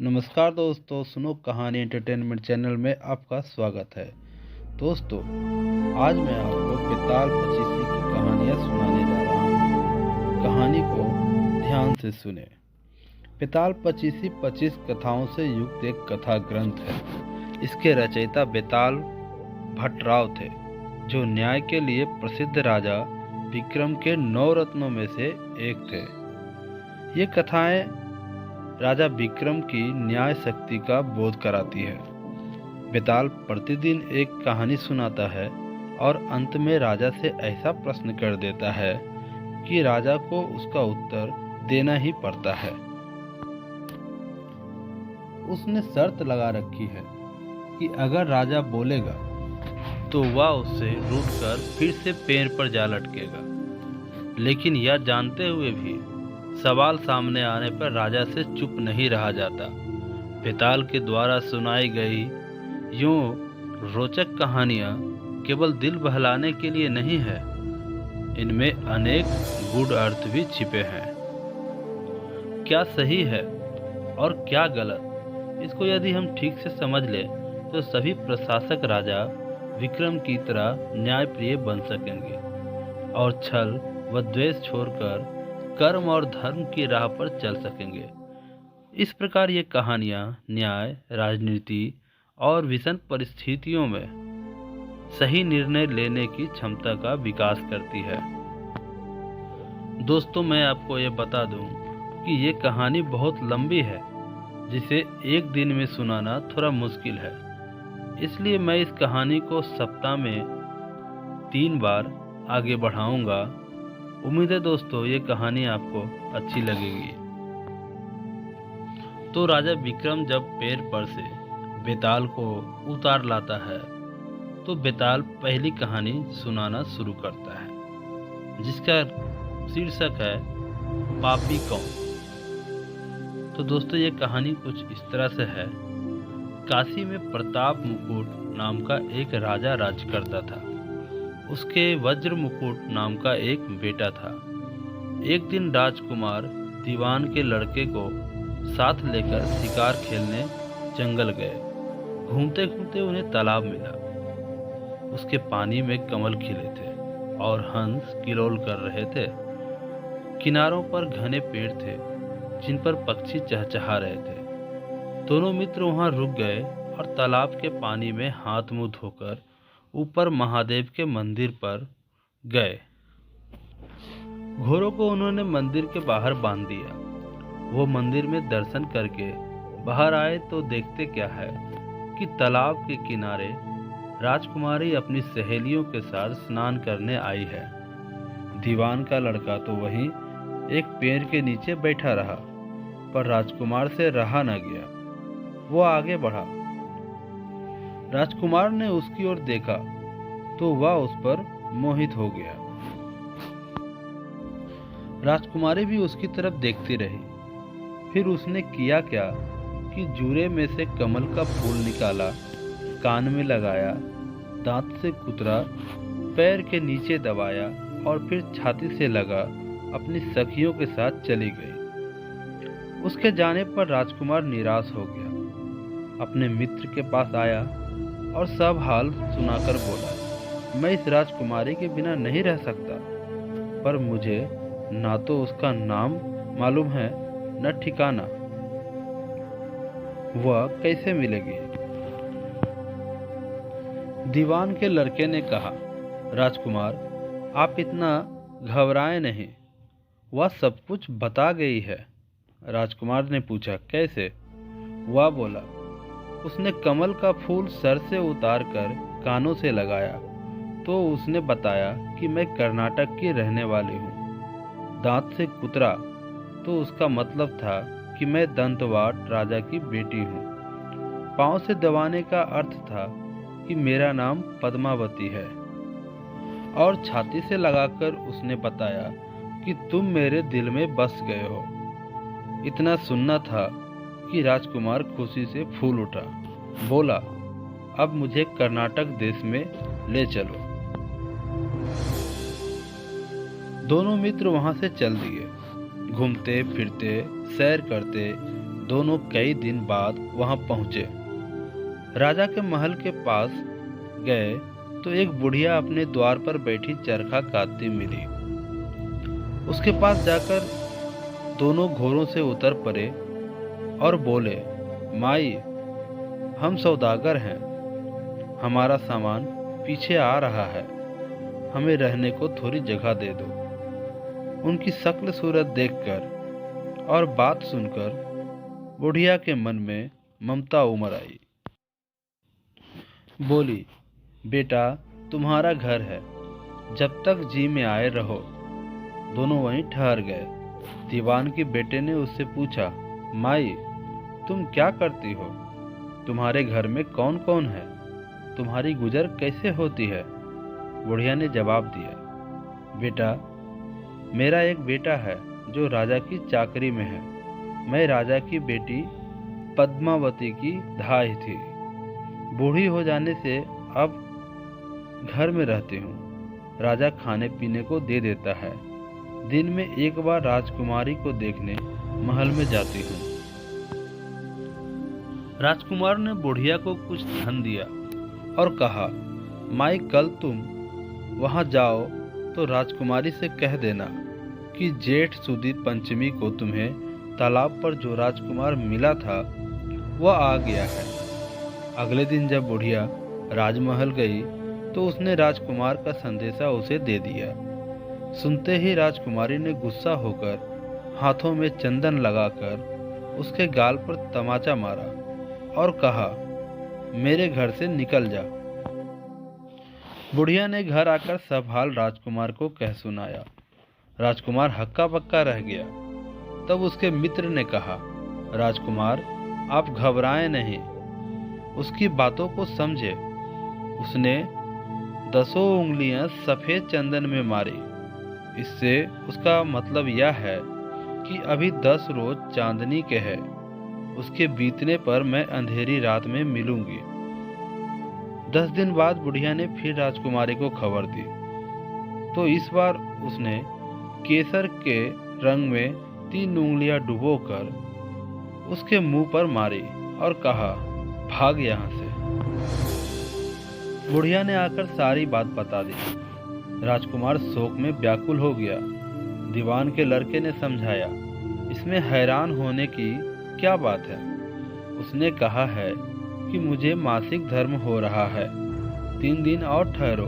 नमस्कार दोस्तों, सुनो कहानी एंटरटेनमेंट चैनल में आपका स्वागत है। दोस्तों, आज मैं आपको बेताल पचीसी की कहानियाँ सुनाने जा रहा हूँ। कहानी को ध्यान से सुने। बेताल पचीसी 25 कथाओं से युक्त एक कथा ग्रंथ है। इसके रचयिता बेताल भट्टराव थे, जो न्याय के लिए प्रसिद्ध राजा विक्रम के 9 रत्नों में से एक थे। ये कथाएं राजा विक्रम की न्याय शक्ति का बोध कराती है। बेताल प्रतिदिन एक कहानी सुनाता है और अंत में राजा से ऐसा प्रश्न कर देता है कि राजा को उसका उत्तर देना ही पड़ता है। उसने शर्त लगा रखी है कि अगर राजा बोलेगा तो वह उससे रूठकर फिर से पेड़ पर जा लटकेगा। लेकिन यह जानते हुए भी सवाल सामने आने पर राजा से चुप नहीं रहा जाता। बेताल के द्वारा सुनाई गई यूं रोचक कहानियां केवल दिल बहलाने के लिए नहीं है, इनमें अनेक गूढ़ अर्थ भी छिपे हैं। क्या सही है और क्या गलत, इसको यदि हम ठीक से समझ लें तो सभी प्रशासक राजा विक्रम की तरह न्यायप्रिय बन सकेंगे और छल व द्वेष छोड़कर कर्म और धर्म की राह पर चल सकेंगे। इस प्रकार ये कहानियाँ न्याय, राजनीति और विषम परिस्थितियों में सही निर्णय लेने की क्षमता का विकास करती है। दोस्तों, मैं आपको ये बता दूं कि ये कहानी बहुत लंबी है, जिसे एक दिन में सुनाना थोड़ा मुश्किल है। इसलिए मैं इस कहानी को सप्ताह में 3 बार आगे बढ़ाऊंगा। उम्मीद है दोस्तों ये कहानी आपको अच्छी लगेगी। तो राजा विक्रम जब पेड़ पर से बेताल को उतार लाता है तो बेताल पहली कहानी सुनाना शुरू करता है, जिसका शीर्षक है पापी कौन। तो दोस्तों ये कहानी कुछ इस तरह से है। काशी में प्रताप मुकुट नाम का एक राजा राज करता था। उसके वज्र मुकुट नाम का एक बेटा था। एक दिन राजकुमार दीवान के लड़के को साथ लेकर शिकार खेलने जंगल गए। घूमते घूमते उन्हें तालाब मिला। उसके पानी में कमल खिले थे और हंस किलोल कर रहे थे। किनारों पर घने पेड़ थे जिन पर पक्षी चहचहा रहे थे। दोनों मित्र वहां रुक गए और तालाब के पानी में हाथ मुंह धोकर ऊपर महादेव के मंदिर पर गए। घोड़ों को उन्होंने मंदिर के बाहर बांध दिया। वो मंदिर में दर्शन करके बाहर आए तो देखते क्या है कि तालाब के किनारे राजकुमारी अपनी सहेलियों के साथ स्नान करने आई है। दीवान का लड़का तो वहीं एक पेड़ के नीचे बैठा रहा, पर राजकुमार से रहा न गया। वो आगे बढ़ा। राजकुमार ने उसकी ओर देखा तो वह उस पर मोहित हो गया। राजकुमारी भी उसकी तरफ देखती रही। फिर उसने किया क्या कि जूरे में से कमल का फूल निकाला, कान में लगाया, दांत से कुतरा, पैर के नीचे दबाया और फिर छाती से लगा अपनी सखियों के साथ चली गई। उसके जाने पर राजकुमार निराश हो गया। अपने मित्र के पास आया और सब हाल सुनाकर बोला, मैं इस राजकुमारी के बिना नहीं रह सकता, पर मुझे ना तो उसका नाम मालूम है न ठिकाना। वह कैसे मिलेगी? दीवान के लड़के ने कहा, राजकुमार आप इतना घबराए नहीं, वह सब कुछ बता गई है। राजकुमार ने पूछा, कैसे? वह बोला, उसने कमल का फूल सर से उतार कर कानों से लगाया तो उसने बताया कि मैं कर्नाटक की रहने वाली हूँ। दांत से कुतरा तो उसका मतलब था कि मैं दंतवाट राजा की बेटी हूँ। पांव से दबाने का अर्थ था कि मेरा नाम पद्मावती है। और छाती से लगाकर उसने बताया कि तुम मेरे दिल में बस गए हो। इतना सुनना था कि राजकुमार खुशी से फूल उठा। बोला, अब मुझे कर्नाटक देश में ले चलो। दोनों मित्र वहां से चल दिए। घूमते फिरते, सैर करते दोनों कई दिन बाद वहां पहुंचे। राजा के महल के पास गए तो एक बुढ़िया अपने द्वार पर बैठी चरखा काटती मिली। उसके पास जाकर दोनों घोड़ों से उतर पड़े और बोले, माई, हम सौदागर हैं, हमारा सामान पीछे आ रहा है, हमें रहने को थोड़ी जगह दे दो। उनकी शक्ल सूरत देखकर और बात सुनकर बुढ़िया के मन में ममता उमड़ आई। बोली, बेटा, तुम्हारा घर है, जब तक जी में आए रहो। दोनों वहीं ठहर गए। दीवान के बेटे ने उससे पूछा, माई, तुम क्या करती हो? तुम्हारे घर में कौन कौन है? तुम्हारी गुजर कैसे होती है? बुढ़िया ने जवाब दिया, बेटा, मेरा एक बेटा है जो राजा की चाकरी में है। मैं राजा की बेटी पद्मावती की धाई थी। बूढ़ी हो जाने से अब घर में रहती हूँ। राजा खाने पीने को दे देता है। दिन में एक बार राजकुमारी को देखने महल में जाती हूँ। राजकुमार ने बुढ़िया को कुछ धन दिया और कहा, माई, कल तुम वहां जाओ तो राजकुमारी से कह देना कि जेठ सुदी पंचमी को तुम्हें तालाब पर जो राजकुमार मिला था वह आ गया है। अगले दिन जब बुढ़िया राजमहल गई तो उसने राजकुमार का संदेशा उसे दे दिया। सुनते ही राजकुमारी ने गुस्सा होकर हाथों में चंदन लगाकर उसके गाल पर तमाचा मारा और कहा, मेरे घर से निकल जा। बुढ़िया ने घर आकर सब हाल राजकुमार को कह सुनाया। राजकुमार हक्का बक्का रह गया। तब उसके मित्र ने कहा, राजकुमार, आप घबराएं नहीं, उसकी बातों को समझे। उसने 10 उंगलियां सफेद चंदन में मारी। इससे उसका मतलब यह है कि अभी 10 रोज चांदनी के हैं। उसके बीतने पर मैं अंधेरी रात में मिलूंगी। 10 दिन बाद बुढ़िया ने फिर राजकुमारी को खबर दी तो इस बार उसने केसर के रंग में 3 उंगलियां डुबोकर उसके मुंह पर मारी और कहा, भाग यहाँ से। बुढ़िया ने आकर सारी बात बता दी। राजकुमार शोक में व्याकुल हो गया। दीवान के लड़के ने समझाया, इसमें हैरान होने की क्या बात है? उसने कहा है कि मुझे मासिक धर्म हो रहा है, 3 दिन और ठहरो।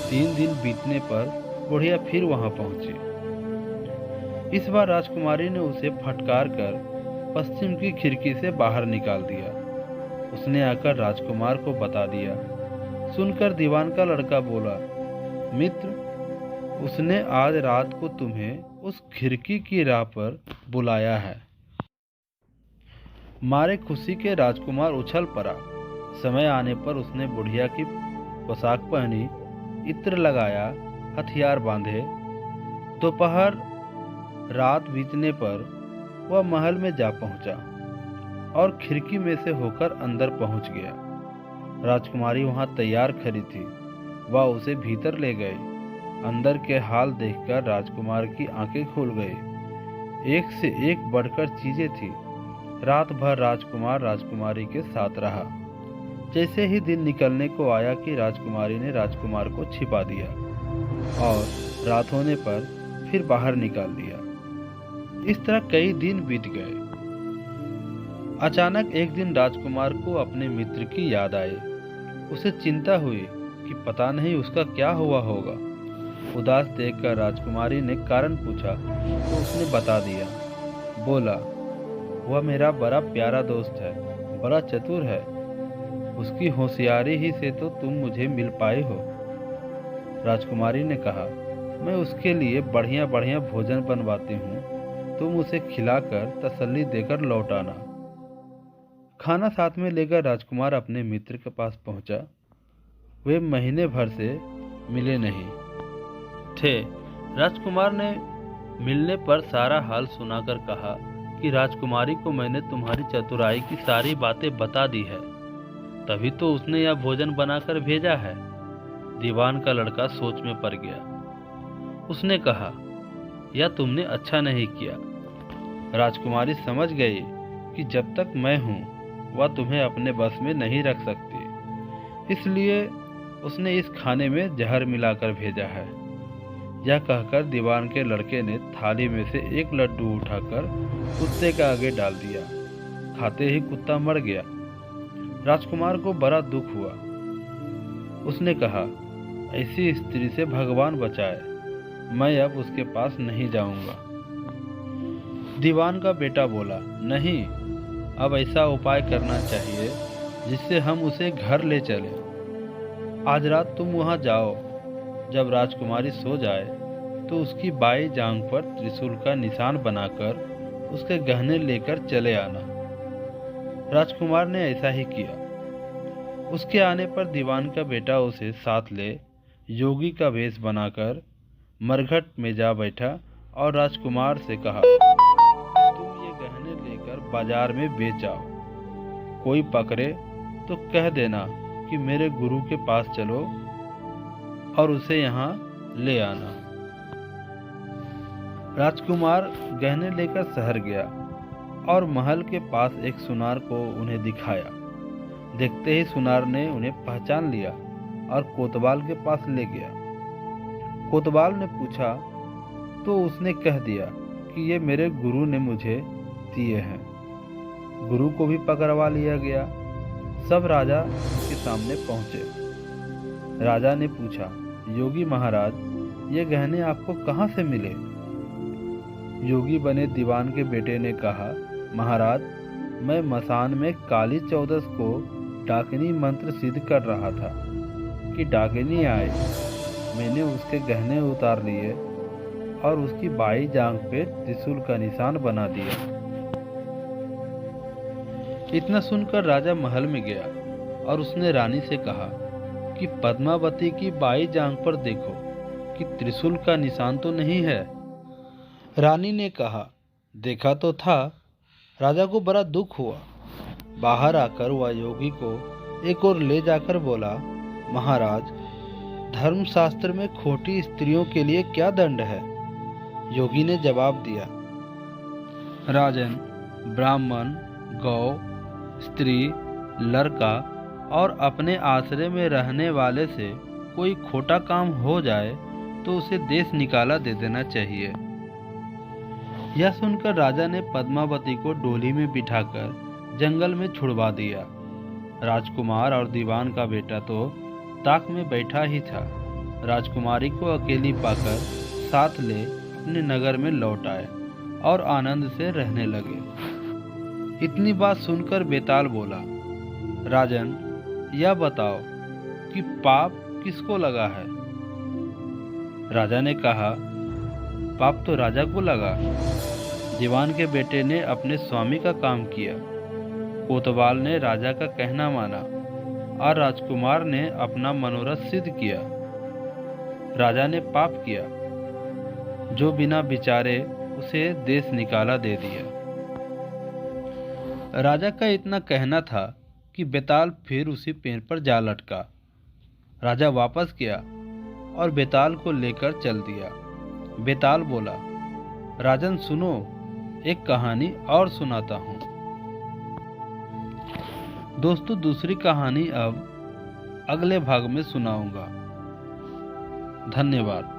3 दिन बीतने पर बुढ़िया फिर वहां पहुंची। इस बार राजकुमारी ने उसे फटकार कर पश्चिम की खिड़की से बाहर निकाल दिया। उसने आकर राजकुमार को बता दिया। सुनकर दीवान का लड़का बोला, मित्र, उसने आज रात को तुम्हें उस खिड़की की राह पर बुलाया है। मारे खुशी के राजकुमार उछल पड़ा। समय आने पर उसने बुढ़िया की पोशाक पहनी, इत्र लगाया, हथियार बांधे। दोपहर रात बीतने पर वह महल में जा पहुंचा और खिड़की में से होकर अंदर पहुंच गया। राजकुमारी वहां तैयार खड़ी थी। वह उसे भीतर ले गए। अंदर के हाल देखकर राजकुमार की आंखें खुल गई। एक से एक बढ़कर चीजें थी। रात भर राजकुमार राजकुमारी के साथ रहा। जैसे ही दिन निकलने को आया कि राजकुमारी ने राजकुमार को छिपा दिया और रात होने पर फिर बाहर निकाल दिया। इस तरह कई दिन बीत गए। अचानक एक दिन राजकुमार को अपने मित्र की याद आई। उसे चिंता हुई कि पता नहीं उसका क्या हुआ होगा। उदास देखकर राजकुमारी ने कारण पूछा तो उसने बता दिया। बोला, वह मेरा बड़ा प्यारा दोस्त है, बड़ा चतुर है। उसकी होशियारी ही से तो तुम मुझे मिल पाए हो। राजकुमारी ने कहा, मैं उसके लिए बढ़िया बढ़िया भोजन बनवाती हूँ, तुम उसे खिलाकर तसल्ली देकर लौट आना। खाना साथ में लेकर राजकुमार अपने मित्र के पास पहुंचा। वे महीने भर से मिले नहीं थे। राजकुमार ने मिलने पर सारा हाल सुनाकर कहा कि राजकुमारी को मैंने तुम्हारी चतुराई की सारी बातें बता दी है, तभी तो उसने यह भोजन बनाकर भेजा है। दीवान का लड़का सोच में पड़ गया। उसने कहा, यह तुमने अच्छा नहीं किया। राजकुमारी समझ गई कि जब तक मैं हूँ वह तुम्हें अपने बस में नहीं रख सकती, इसलिए उसने इस खाने में जहर मिलाकर भेजा है। यह कहकर दीवान के लड़के ने थाली में से एक लड्डू उठाकर कुत्ते के आगे डाल दिया। खाते ही कुत्ता मर गया। राजकुमार को बड़ा दुख हुआ। उसने कहा, ऐसी स्त्री से भगवान बचाए, मैं अब उसके पास नहीं जाऊंगा। दीवान का बेटा बोला, नहीं, अब ऐसा उपाय करना चाहिए जिससे हम उसे घर ले चलें। आज रात तुम वहां जाओ। जब राजकुमारी सो जाए तो उसकी बाई जांघ पर त्रिशूल का निशान बनाकर उसके गहने लेकर चले आना। राजकुमार ने ऐसा ही किया। उसके आने पर दीवान का बेटा उसे साथ ले योगी का वेश बनाकर मरघट में जा बैठा और राजकुमार से कहा, तुम ये गहने लेकर बाजार में बेच आओ। कोई पकड़े तो कह देना कि मेरे गुरु के पास चलो और उसे यहाँ ले आना। राजकुमार गहने लेकर शहर गया और महल के पास एक सुनार को उन्हें दिखाया। देखते ही सुनार ने उन्हें पहचान लिया और कोतवाल के पास ले गया। कोतवाल ने पूछा तो उसने कह दिया कि ये मेरे गुरु ने मुझे दिए हैं। गुरु को भी पकड़वा लिया गया। सब राजा के सामने पहुंचे। राजा ने पूछा, योगी महाराज, ये गहने आपको कहाँ से मिले? योगी बने दीवान के बेटे ने कहा, महाराज, मैं मसान में काली चौदस को डाकिनी मंत्र सिद्ध कर रहा था कि डाकिनी आए। मैंने उसके गहने उतार लिए और उसकी बाई जांघ पे त्रिशूल का निशान बना दिया। इतना सुनकर राजा महल में गया और उसने रानी से कहा कि पद्मावती की बाई जांघ पर देखो कि त्रिशूल का निशान तो नहीं है। रानी ने कहा, देखा तो था। राजा को बड़ा दुख हुआ। बाहर आकर वह योगी को एक ओर ले जाकर बोला, महाराज, धर्मशास्त्र में खोटी स्त्रियों के लिए क्या दंड है? योगी ने जवाब दिया, राजन, ब्राह्मण, गौ, स्त्री, लड़का और अपने आश्रय में रहने वाले से कोई खोटा काम हो जाए तो उसे देश निकाला दे देना चाहिए। यह सुनकर राजा ने पद्मावती को डोली में बिठाकर जंगल में छुड़वा दिया। राजकुमार और दीवान का बेटा तो ताक में बैठा ही था। राजकुमारी को अकेली पाकर साथ ले अपने नगर में लौट आए और आनंद से रहने लगे। इतनी बात सुनकर बेताल बोला, राजन, यह बताओ कि पाप किसको लगा है? राजा ने कहा, पाप तो राजा को लगा। दीवान के बेटे ने अपने स्वामी का काम किया, कोतवाल ने राजा का कहना माना और राजकुमार ने अपना मनोरथ सिद्ध किया। राजा ने पाप किया, जो बिना विचारे उसे देश निकाला दे दिया। राजा का इतना कहना था कि बेताल फिर उसी पेड़ पर जा लटका। राजा वापस गया और बेताल को लेकर चल दिया। बेताल बोला, राजन सुनो, एक कहानी और सुनाता हूँ। दोस्तों, दूसरी कहानी अब अगले भाग में सुनाऊंगा। धन्यवाद।